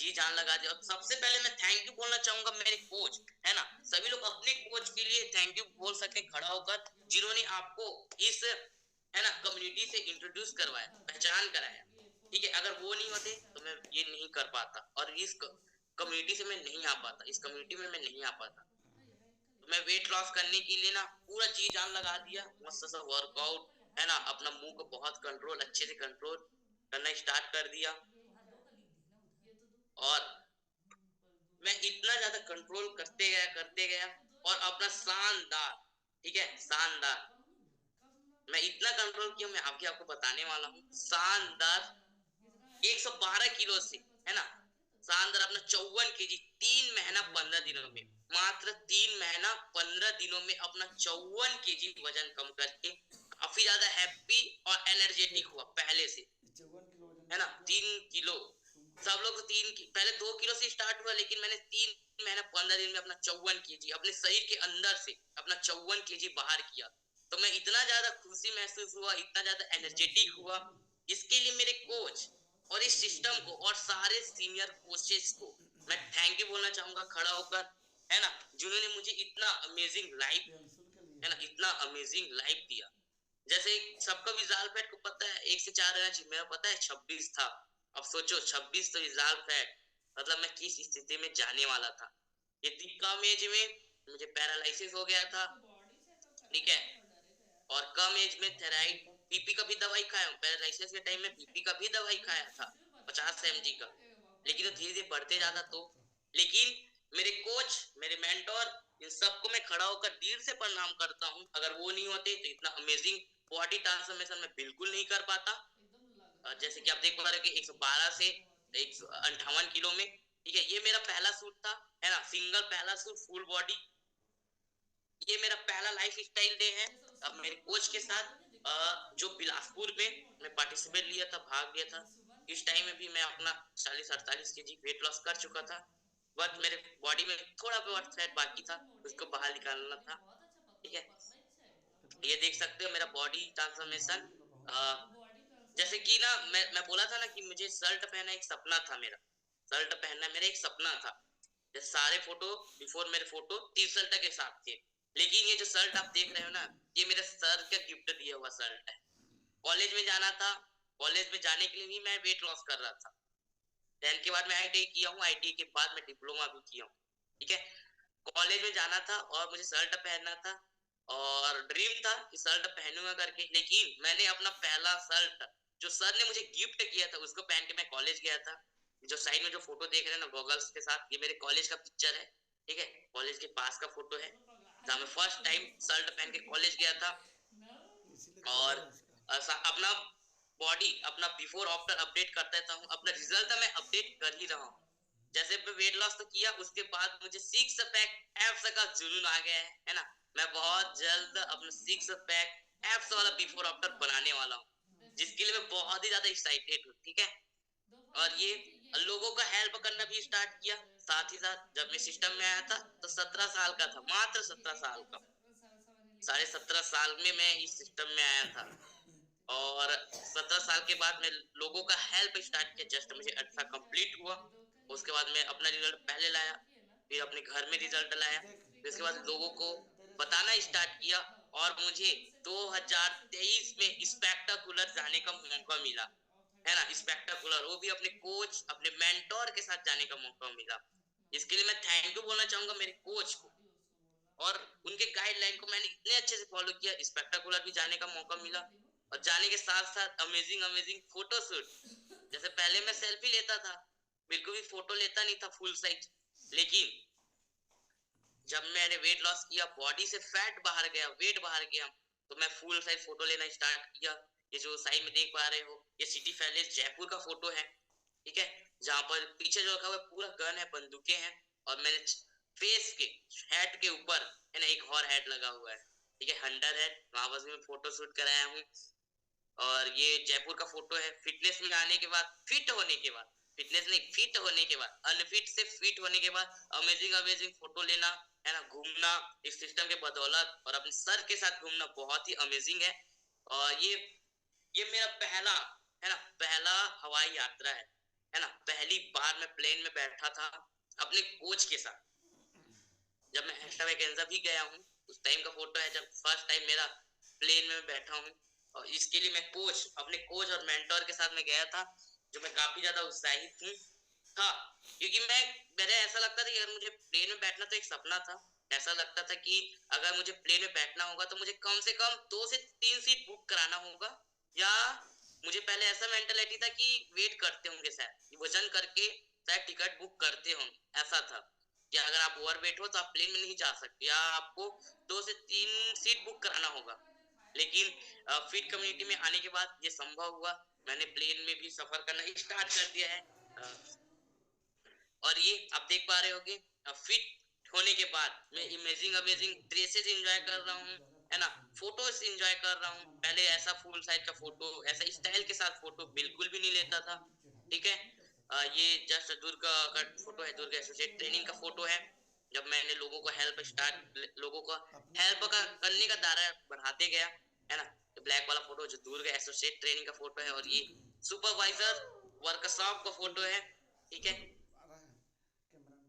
सबसे पहले मैं थैंक यू बोलना चाहूंगा मेरे कोच, है ना। सभी लोग अपने कोच के लिए थैंक यू बोल सकते खड़ा होकर, जिन्होंने आपको इस, है ना, कम्युनिटी से इंट्रोड्यूस करवाया, पहचान कराया। ठीक है, अगर वो नहीं होते तो मैं ये नहीं कर पाता, और इस कम्युनिटी से मैं नहीं आ पाता, इस कम्युनिटी में मैं नहीं आ पाता। मैं वेट लॉस करने के लिए ना पूरा जी जान लगा दिया, मस्त सा वर्कआउट है ना, अपना मुंह को बहुत कंट्रोल, अच्छे से कंट्रोल करना स्टार्ट कर दिया। और मैं इतना ज्यादा कंट्रोल करते गया और अपना शानदार, ठीक है, शानदार, मैं इतना कंट्रोल किया, मैं आपको बताने वाला हूँ, शानदार 112 किलो से, है ना, शानदार अपना 54 kg 3 महीना 15 दिनों में, मात्र 3 महीना 15 दिनों में अपना 54 kg वजन कम करके काफी ज्यादा हैप्पी और एनर्जेटिक हुआ पहले से, 54 किलो वजन है ना। कम किया। 3 किलो, सब लोग तो पहले 2 किलो से स्टार्ट हुआ, लेकिन मैंने 3 महीना 15 दिन में अपना 54 kg अपने शरीर के अंदर से अपना 54 kg बाहर किया। तो मैं इतना ज्यादा खुशी महसूस हुआ, इतना ज्यादा एनर्जेटिक हुआ। इसके लिए मेरे कोच और इस सिस्टम को और सारे सीनियर कोचेस को मैं थैंक यू बोलना चाहूंगा खड़ा होकर, है ना, जिन्होंने मुझे इतना अमेजिंग लाइफ, ये अंशुल के लिए है ना, इतना अमेजिंग लाइफ दिया। जैसे सबका विजाल फैट को पता है 1 से 4 रहना चाहिए, मेरा पता है 26 था। अब सोचो 26 तो विजाल फैट, मतलब मैं किस स्थिति में जाने वाला था। इतनी कम एज में मुझे पैरालिसिस हो गया था, ठीक है, और कम एज में थायराइड, बीपी का भी दवाई खाया हूँ, पैरालिसिस के टाइम में बीपी का भी दवाई खाया था 50 mg का, लेकिन धीरे धीरे बढ़ते जाता। तो लेकिन मेरे कोच, मेरे मेंटोर, इन सबको मैं खड़ा होकर दिल से प्रणाम करता हूँ। अगर वो नहीं होते तो इतना अमेजिंग बॉडी ट्रांसफॉर्मेशन मैं बिल्कुल नहीं कर पाता। जैसे कि आप देख पा रहे हो कि 112 से 158 किलो में, ठीक है, ये मेरा पहला सूट था, है ना, सिंगल पहला सूट फुल बॉडी। ये मेरा पहला लाइफ स्टाइल डे है। अब मेरे कोच के साथ जो बिलासपुर में मैं पार्टिसिपेट लिया था, भाग लिया था, इस टाइम में भी मैं अपना 40-48 kg वेट लॉस कर चुका था, बट मेरे बॉडी में थोड़ा बहुत फैट बाकी था, उसको बाहर निकालना था, ठीक है। ये देख सकते हो मेरा बॉडी ट्रांसफॉर्मेशन। जैसे कि ना मैं बोला था ना कि मुझे शर्ट पहनना एक सपना था, मेरा शर्ट पहनना मेरा एक सपना था। जैसे सारे फोटो बिफोर मेरे फोटो टी शर्ट के साथ थे, लेकिन ये जो शर्ट आप देख रहे हो ना, ये मेरे सर का गिफ्ट दिया हुआ शर्ट है। कॉलेज में जाना था, कॉलेज में जाने के लिए भी मैं वेट लॉस कर रहा था। 10 के बाद मैं आईटीआई किया हूँ, आईटीआई के बाद मैं डिप्लोमा भी किया हूँ, ठीक है। कॉलेज में जाना था और मुझे शर्ट पहनना था और ड्रीम था कि शर्ट पहनूंगा करके, लेकिन मैंने अपना पहला शर्ट जो सर ने मुझे गिफ्ट किया था उसको पहन के मैं कॉलेज गया था। जो साइड में जो फोटो देख रहे हैं ना गॉगल्स के साथ, ये मेरे कॉलेज का पिक्चर है, ठीक है, कॉलेज के पास का फोटो है जहाँ मैं फर्स्ट टाइम शर्ट पहन के कॉलेज गया था। इसीलिए और कलर है इसका। अपना बॉडी अपना बिफोर आफ्टर अपडेट करता रहता हूँ, अपना रिजल्ट मैं अपडेट कर ही रहा हूँ। जैसे मैं वेट लॉस तो किया, उसके बाद मुझे 6 पैक एब्स का जुनून आ गया है ना। मैं बहुत जल्द अपना 6 पैक एब्स वाला बिफोर आफ्टर बनाने वाला हूँ, जिसके लिए मैं बहुत ही ज्यादा एक्साइटेड हूँ, ठीक है। और ये लोगों का हेल्प करना भी स्टार्ट किया साथ ही साथ। जब मैं सिस्टम में आया था तो 17 साल का था, मात्र 17 साल का, 17.5 साल में मैं इस सिस्टम में आया था। और 17 साल के बाद मैं लोगों का हेल्प स्टार्ट किया। जस्ट मुझे 18 कंप्लीट हुआ, उसके बाद मैं अपना रिजल्ट पहले लाया, फिर अपने घर में रिजल्ट लाया, फिर उसके बाद लोगों को बताना स्टार्ट किया। और मुझे 2023 में स्पेक्टाकुलर जाने का मौका मिला, है ना, स्पेक्टाकुलर, वो भी अपने कोच अपने मेंटोर के साथ जाने का मौका मिला। इसके लिए मैं थैंक यू बोलना चाहूंगा मेरे कोच को, और उनके गाइडलाइन को मैंने इतने अच्छे से फॉलो किया, स्पेक्टाकुलर भी जाने का मौका मिला। और जाने के साथ साथ अमेजिंग अमेजिंग फोटो शूट। जैसे पहले मैं सेल्फी लेता था, बिल्कुल भी फोटो लेता नहीं था फुल साइज, लेकिन जब मैंने वेट लॉस किया, बॉडी से फैट बाहर गया, वेट बाहर गया, तो मैं फुल साइज फोटो लेना स्टार्ट किया। ये जो साइड में देख पा रहे हो, ये सिटी पैलेस जयपुर का फोटो है, ठीक है, जहाँ पर पीछे जो रखा हुआ पूरा गन है, बंदूकें हैं, और मैंने फेस के हेड के ऊपर, है ना, एक और हेड लगा हुआ है, ठीक है, हंटर हेड, वहां पर मैं फोटो शूट कराया हूँ। और ये जयपुर का फोटो है फिटनेस में आने के बाद, फिट होने के बाद, फिटनेस नहीं फिट होने के बाद, अनफिट से फिट होने के बाद अमेजिंग अमेजिंग फोटो लेना, है ना, घूमना इस सिस्टम के बदौलत, और अपने सर के साथ घूमना बहुत ही अमेजिंग है। और ये मेरा पहला, है ना, पहला हवाई यात्रा है ना, पहली बार मैं प्लेन में बैठा था अपने कोच के साथ। जब मैं एक्स्ट्रा वैकेंसा भी गया हूँ, उस टाइम का फोटो है जब फर्स्ट टाइम मेरा प्लेन में बैठा हूँ। और इसके लिए मैं अपने कोच और मेंटोर के साथ में गया था, जो मैं काफी ज्यादा उत्साहित हूँ था, क्योंकि मेरे ऐसा लगता था कि अगर मुझे प्लेन में बैठना तो एक सपना था, ऐसा लगता था कि अगर मुझे प्लेन में बैठना होगा तो मुझे कम से कम 2 से 3 सीट बुक कराना होगा, या मुझे पहले ऐसा मेंटेलिटी था कि वेट करते होंगे, शायद वजन करके शायद टिकट बुक करते होंगे। ऐसा था कि अगर आप ओवर वेट हो तो आप प्लेन में नहीं जा सकते, या आपको 2 से 3 सीट बुक कराना होगा। लेकिन फिट कम्युनिटी में आने के बाद ये संभव हुआ। मैंने प्लेन में भी सफर करना स्टार्ट कर दिया है। और ये आप देख पा रहे होगे, फिट होने के बाद मैं इमेजिंग अमेजिंग ड्रेसेस एंजॉय कर रहा हूँ, है ना, फोटोज एंजॉय कर रहा हूँ। पहले ऐसा फुल साइज का फोटो, ऐसा स्टाइल के साथ फोटो बिल्कुल भी नहीं लेता था। ठीक है, ये जस्ट दुर्ग का फोटो है, दुर्ग एसोसिएट ट्रेनिंग का फोटो है। जब मैंने लोगों को लोगों को हेल्प का करने का दायरा बढ़ाते गया, है ना। तो ब्लैक वाला फोटो जो दुर्ग एसोसिएट ट्रेनिंग का फोटो है, और ये सुपरवाइजर वर्कशॉप का फोटो है। ठीक है,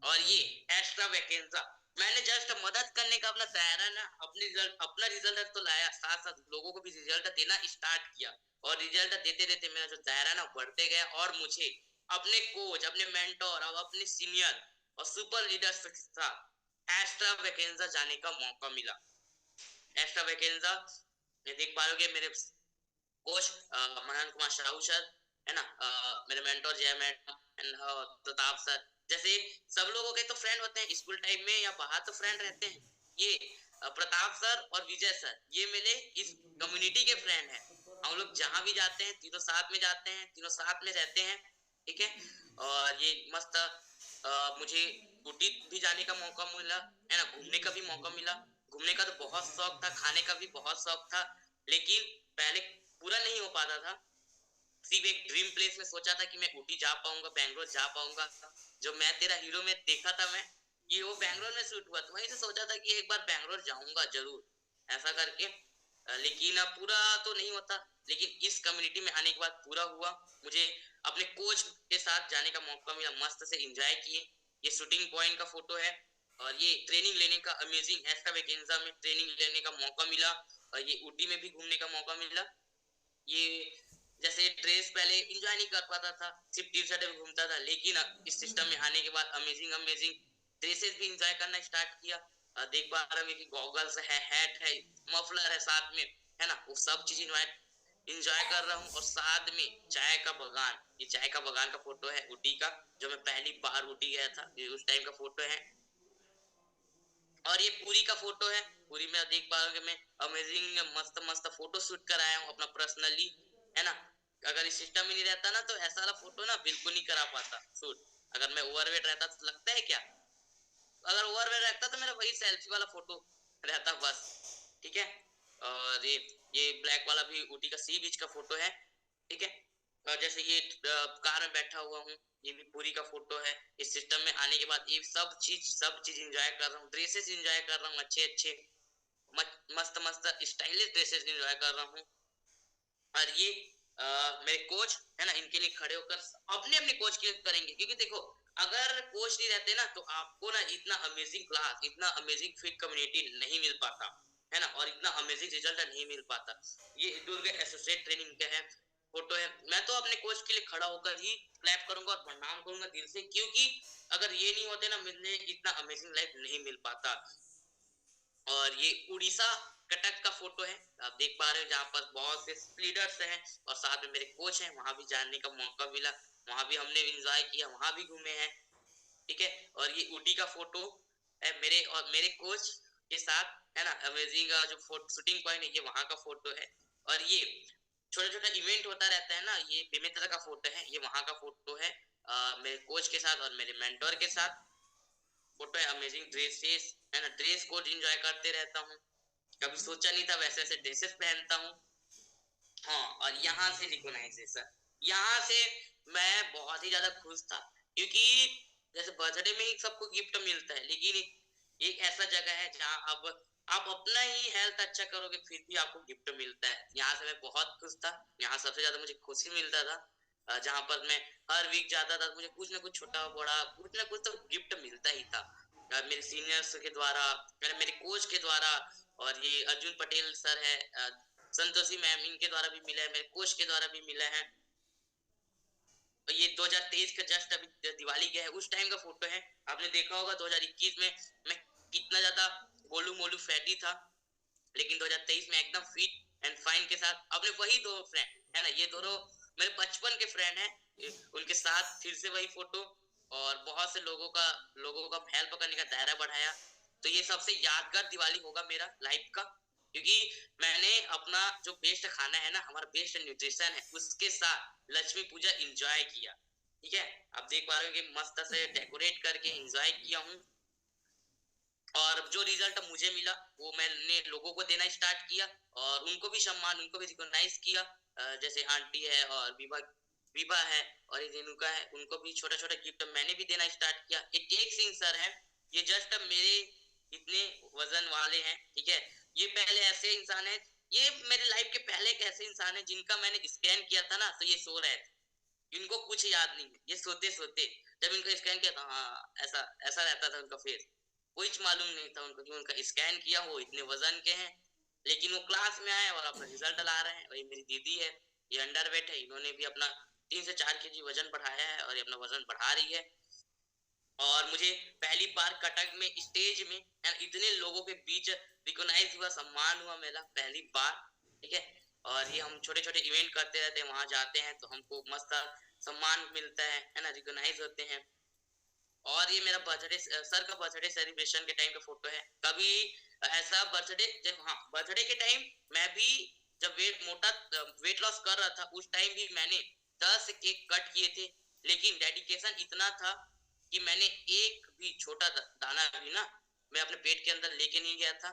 और ये एक्स्ट्रा वैकेंसा, मैंने जस्ट मदद करने का अपना दायरा ना, अपना रिजल्ट तो लाया, साथ साथ लोगों को भी रिजल्ट देना स्टार्ट किया। और रिजल्ट देते देते मेरा जो दायरा ना बढ़ते गया, और मुझे अपने कोच, अपने मेंटोर और अपने सीनियर और सुपर लीडर्स के साथ एक्स्ट्रा वैकेंसा जाने का मौका मिला। एक्स्ट्रा वैकेंसा ये देख पाओगे, मेरे कोच मनन कुमार साहू सर, है ना, मेरे मेंटोर जय मैडम एंड प्रताप सर। जैसे सब लोगों के तो फ्रेंड होते हैं स्कूल टाइम में या बाहर, तो फ्रेंड रहते हैं। ये प्रताप सर और विजय सर ये मेरे इस कम्युनिटी के फ्रेंड हैं। हम लोग जहां भी जाते हैं तीनों साथ में जाते हैं, तीनों साथ में रहते हैं। ठीक है, और ये मस्त मुझे ऊटी भी जाने का मौका मिला, है ना, घूमने का भी मौका मिला। घूमने का तो बहुत शौक था, खाने का भी बहुत शौक था, लेकिन पहले पूरा नहीं हो पाता था। सिर्फ एक ड्रीम प्लेस में सोचा था कि मैं ऊटी जा पाऊंगा, बैंगलोर जा पाऊंगा। जो मैं तेरा हीरो में देखा था मैं, ये वो बैंगलोर में शूट हुआ, तो वहीं से सोचा था कि एक बार बैंगलोर जाऊंगा जरूर, ऐसा करके। लेकिन अब पूरा तो नहीं होता, लेकिन इस कम्युनिटी में आने के बाद पूरा हुआ। मुझे अपने कोच के साथ जाने का मौका मिला, मस्त से एंजॉय किए। ये शूटिंग पॉइंट का फोटो है, और ये ट्रेनिंग लेने का अमेजिंग एक्स्ट्रा वेकेंसा में ट्रेनिंग लेने का मौका मिला, और ये ऊटी में भी घूमने का मौका मिला। ये जैसे ड्रेस पहले इंजॉय नहीं कर पाता था, सिर्फ टी शर्ट में घूमता था, लेकिन इस सिस्टम में आने के बाद अमेजिंग अमेजिंग ड्रेसेस भी इंजॉय करना स्टार्ट किया। देख पा रहा हूँ कि गॉगल्स है, हैट है, मफलर है साथ में, है ना, वो सब चीज इंजॉय कर रहा हूँ। और साथ में चाय का बगान, ये चाय का बगान का फोटो है ऊटी का, जो मैं पहली बार ऊटी गया था, ये उस टाइम का फोटो है। और ये पूरी का फोटो है, पूरी में देख पा रहे मैं अमेजिंग मस्त मस्त फोटो शूट कराया हूँ अपना पर्सनली, है ना। अगर इस सिस्टम में नहीं रहता ना, तो ऐसा वाला फोटो ना बिल्कुल नहीं करा पाता शूट। अगर मैं ओवरवेट रहता तो लगता है क्या, अगर ओवरवेट रहता तो मेरा वही सेल्फी वाला फोटो रहता बस। ठीक है, और ये ब्लैक वाला भी ऊटी का सी बीच का फोटो है। ठीक है, और जैसे ये कार में बैठा हुआ हूँ, ये भी पूरी का फोटो है। इस सिस्टम में आने के बाद ये सब चीज एंजॉय कर रहा हूँ, ड्रेसेस एंजॉय कर रहा हूँ, अच्छे अच्छे मस्त मस्त स्टाइलिश ड्रेसेस एंजॉय कर रहा हूँ। और ये मेरे कोच है ना, इनके लिए खड़े होकर अपने अपने कोच के लिए करेंगे, क्योंकि देखो अगर कोच नहीं रहते ना, तो आपको ना इतना अमेजिंग क्लास, इतना अमेजिंग फिट कम्युनिटी नहीं मिल पाता, है ना, और इतना अमेजिंग रिजल्ट नहीं मिल पाता। ये दुर्ग एसोसिएट ट्रेनिंग का है फोटो है। मैं तो अपने कोच के लिए खड़ा होकर ही क्लैप करूंगा और प्रणाम करूंगा दिल से, क्योंकि अगर ये नहीं होते ना, मुझे इतना अमेजिंग लाइफ नहीं मिल पाता। और ये उड़ीसा कटक का फोटो है, आप देख पा रहे हो, जहाँ पर बहुत से लीडर्स हैं और साथ में मेरे कोच हैं। वहां भी जानने का मौका मिला, वहां भी हमने एंजॉय किया, वहां भी घूमे हैं। ठीक है, और ये ऊटी का फोटो है मेरे और मेरे कोच के साथ, है ना, अमेजिंग जो फोटो शूटिंग पॉइंट है, ये वहां का फोटो है। और ये छोटा छोटा इवेंट होता रहता है ना, ये बेमेतरा का फोटो है, ये वहां का फोटो है, मेरे कोच के साथ और मेरे मेंटोर के साथ फोटो है। अमेजिंग ड्रेसेस, है ना, ड्रेस कोड एंजॉय करते रहता हूँ। कभी सोचा नहीं था वैसे ऐसे ड्रेसेस पहनता हूँ। हाँ, और यहाँ से रिकॉग्नाइजेशन, यहाँ से मैं बहुत ही ज्यादा खुश था, क्योंकि जैसे बर्थडे में ही सबको गिफ्ट मिलता है, लेकिन एक ऐसा जगह है जहाँ अब आप अपना ही हेल्थ अच्छा करोगे फिर भी आपको गिफ्ट मिलता है। यहाँ से मैं बहुत खुश था, यहाँ सबसे ज्यादा मुझे खुशी मिलता था। जहाँ पर मैं हर वीक जाता था, मुझे कुछ ना कुछ छोटा बड़ा कुछ ना कुछ तो गिफ्ट मिलता ही था, मेरे सीनियर्स के द्वारा, मेरे कोच के द्वारा। और ये अर्जुन पटेल सर है, संतोषी मैम, इनके द्वारा भी मिला है, मेरे कोच के द्वारा भी मिला है। और ये 2023 का जस्ट अभी दिवाली गया है उस टाइम का फोटो है। आपने देखा होगा 2021 में मैं कितना ज्यादा गोलू मोलू फैटी था, लेकिन 2023 में एकदम फिट एंड फाइन के साथ अपने वही दो फ्रेंड है ना, ये दोनों मेरे बचपन के फ्रेंड हैं, उनके साथ फिर से वही फोटो और बहुत से लोगों का हेल्प करने का दायरा बढ़ाया। तो ये सबसे यादगार दिवाली होगा मेरा लाइफ का, क्योंकि मैंने अपना जो बेस्ट खाना है ना, हमारा बेस्ट न्यूट्रिशन है, उसके साथ लक्ष्मी पूजा एंजॉय किया। ठीक है, आप देख पा रहे हो कि मस्त से डेकोरेट करके एंजॉय किया हूँ। और जो रिजल्ट मुझे मिला वो मैंने लोगों को देना स्टार्ट किया और उनको भी सम्मान, उनको भी रिकॉग्नाइज किया। जैसे आंटी है और विभा विभा है और ये रेणुका है, उनको भी छोटा छोटा गिफ्ट मैंने भी देना स्टार्ट किया। ये टेक सिंह सर है, ये जस्ट मेरे इतने वजन वाले हैं। ठीक है, ये पहले ऐसे इंसान है, ये मेरे लाइफ के पहले एक ऐसे इंसान है जिनका मैंने स्कैन किया था ना, तो ये सो रहे थे, इनको कुछ याद नहीं है, ये सोते सोते जब इनको स्कैन किया था, हाँ ऐसा ऐसा रहता था उनका फेस, कुछ मालूम नहीं था उनको कि उनका स्कैन किया, वो इतने वजन के हैं, लेकिन वो क्लास में आए और अपना रिजल्ट ला रहे हैं। और ये मेरी दीदी है, ये अंडरवेट है, इन्होंने भी अपना 3 से 4 kg वजन बढ़ाया है और ये अपना वजन बढ़ा रही है। और मुझे पहली बार कटक में स्टेज में इतने लोगों के बीच रिकॉग्नाइज हुआ, सम्मान हुआ मेरा पहली बार। ठीक है, और ये हम छोटे छोटे इवेंट करते रहते हैं, वहां जाते हैं तो हमको मस्त सम्मान मिलता है ना, रिकॉग्नाइज होते हैं। और ये मेरा बर्थडे, सर का बर्थडे सेलिब्रेशन के टाइम का फोटो है। कभी ऐसा बर्थडे, जब हाँ बर्थडे के टाइम मैं भी जब वेट लॉस कर रहा था, उस टाइम भी मैंने 10 केक कट किए थे, लेकिन डेडिकेशन इतना था कि मैंने एक भी छोटा दाना भी ना मैं अपने पेट के अंदर लेके नहीं गया था।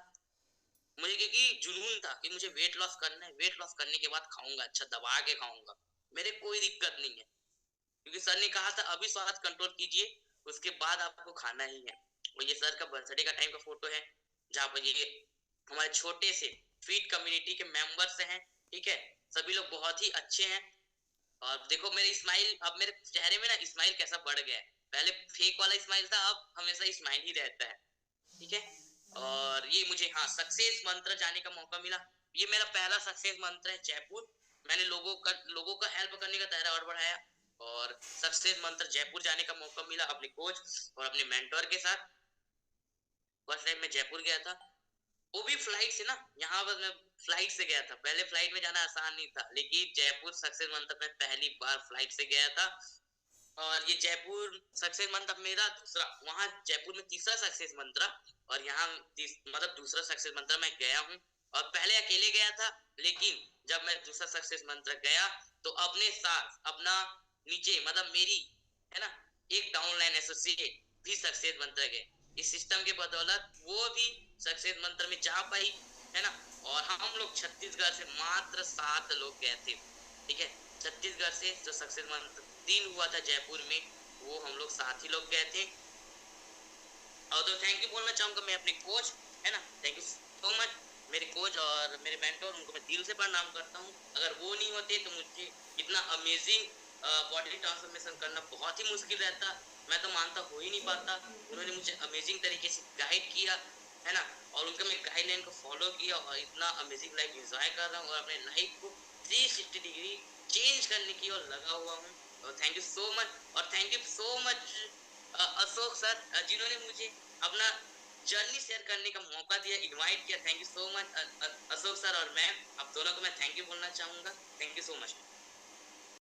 मुझे क्योंकि जुनून था कि मुझे वेट लॉस करना है, वेट लॉस करने के बाद खाऊंगा, अच्छा दबा के खाऊंगा, मेरे कोई दिक्कत नहीं है, क्योंकि सर ने कहा था अभी स्वाद कंट्रोल कीजिए, उसके बाद आपको खाना ही है। और ये सर का बर्थडे का टाइम का फोटो है, जहाँ पर ये हमारे छोटे से फीट कम्युनिटी के मेंबर्स हैं। ठीक है, सभी लोग बहुत ही अच्छे हैं। और देखो मेरे स्माइल, अब मेरे चेहरे में ना स्माइल कैसा बढ़ गया है, पहले फेक वाला स्माइल था, अब हमेशा स्माइल ही रहता है। ठीक है, और ये मुझे हाँ सक्सेस मंत्र जाने का मौका मिला, ये मेरा पहला सक्सेस मंत्र है जयपुर। मैंने लोगों का हेल्प करने का दायरा और बढ़ाया और सक्सेस मंत्र जयपुर जाने का मौका मिला अपने कोच और अपने मेंटोर के साथ। फर्स्ट टाइम मैं जयपुर गया था, वो भी फ्लाइट से ना, यहाँ पर मैं फ्लाइट से गया था, पहले फ्लाइट में जाना आसान नहीं था, लेकिन जयपुर सक्सेस मंत्र में पहली बार फ्लाइट से गया था। और ये जयपुर सक्सेस मंत्र मेरा दूसरा, वहां जयपुर में तीसरा सक्सेस मंत्र, और यहाँ मतलब दूसरा सक्सेस मंत्र मैं गया हूँ। और पहले अकेले गया था, लेकिन जब मैं दूसरा सक्सेस मंत्र गया तो अपने साथ अपना नीचे मतलब मेरी है ना एक डाउनलाइन एसोसिएट भी सक्सेस मंत्र गए। इस सिस्टम के बदौलत वो भी सक्सेस मंत्र में जा पाई है ना। और हम लोग छत्तीसगढ़ से मात्र 7 लोग गए थे। ठीक है, छत्तीसगढ़ से जो सक्सेस मंत्र 3 हुआ था जयपुर में, वो हम लोग 7 ही लोग गए थे। और तो थैंक यू बोलना चाहूंगा मैं अपने कोच है ना, थैंक यू सो मच मेरे कोच और मेरे मेंटोर, उनको मैं दिल से प्रणाम करता हूँ। अगर वो नहीं होते तो मुझे इतना अमेजिंग बॉडी ट्रांसफॉर्मेशन करना बहुत ही मुश्किल रहता, मैं तो मानता हो ही नहीं पाता। उन्होंने मुझे अमेजिंग तरीके से गाइड किया है ना, और उनका मैं गाइडलाइन को फॉलो किया और इतना अमेजिंग लाइफ एंजॉय कर रहा हूँ और अपने लाइफ को 360 डिग्री चेंज करने की ओर लगा हुआ हूँ। और थैंक यू सो मच, और thank you so much Ashok sir, जिन्होंने मुझे अपना जर्नी शेयर करने का मौका दिया, इनवाइट किया। Thank you so much Ashok sir और मैम, आप दोनों को मैं थैंक यू बोलना चाहूंगा। Thank you so much.